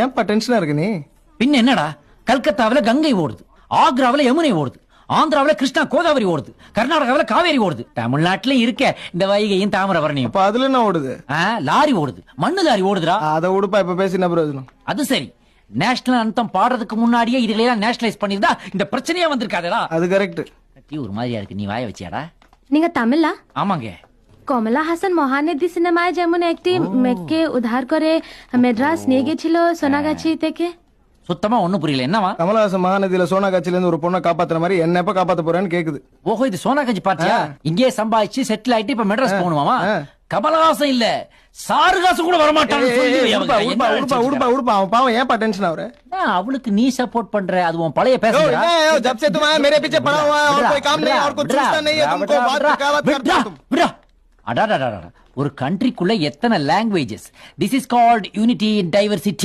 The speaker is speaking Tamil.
ஏன்பா டென்ஷனா இருக்கு நீ? பின்ன என்னடா, கல்கத்தாவில கங்கை ஓடுது, ஆக்ராவில யமுனை ஓடுது, ஆந்திராவில கிருஷ்ணா கோதாவரி ஓடுது, கர்நாடகாவில காவேரி ஓடுது, தமிழ்நாட்டுல இருக்க இந்த வைகையும் தாமிரபரணியும். அப்ப அதுல என்ன ஓடுது? லாரி ஓடுது, மண்ணு லாரி ஓடுதுடா. அத உடுப்பா, இப்ப பேசி என்ன பிரயோஜனம்? அது சரி, நேஷனல் அந்தம் பாடுறதுக்கு முன்னாடியே இதுல நேஷனலைஸ் பண்ணிருந்தா இந்த பிரச்சனையா வந்திருக்காதடா. அது கரெக்ட். ஒரு மாதிரியா இருக்கு, நீ வாய வச்சியாடா? நீங்க தமிழா? ஆமாங்க. কমলা হাসান মহানদী সিনেমায় যেমন একটি মেয়েকে উদ্ধার করে মেড্রাস নিয়ে গেছিল সোনাগাছি থেকে. சுத்தமா ஒண்ணும் புரியல, என்னவா? கமலஹாசன் மகாநதியில சோனாகாட்சியில இருந்து ஒரு பொண்ணை காப்பாத்துற மாதிரி என்ன எப்ப காப்பாத்த போறேன்னு கேக்குது. ஓஹோ, இது சோனாகாட்சி பாத்தியா? இங்கே சம்பாதிச்சு செட்டில் ஆயிட்டு இப்ப மெட்ராஸ் போகணுமாமா? கமலஹாசன் இல்ல, சாருகாசம் கூட வரமாட்டான்னு சொல்லி அவன் பாவம் ஏன்பா டென்ஷன் ஆகுற? அவளுக்கு நீ சப்போர்ட் பண்ற, அது உன் பழைய பேச. जब से तुम आए मेरे पीछे पड़ा हुआ है और कोई काम नहीं और कुछ चूसता नहीं है तुमको बात करता तुम. ஒரு கண்ட்ரிக்குள்ள எத்தனை languages. This is called unity in diversity.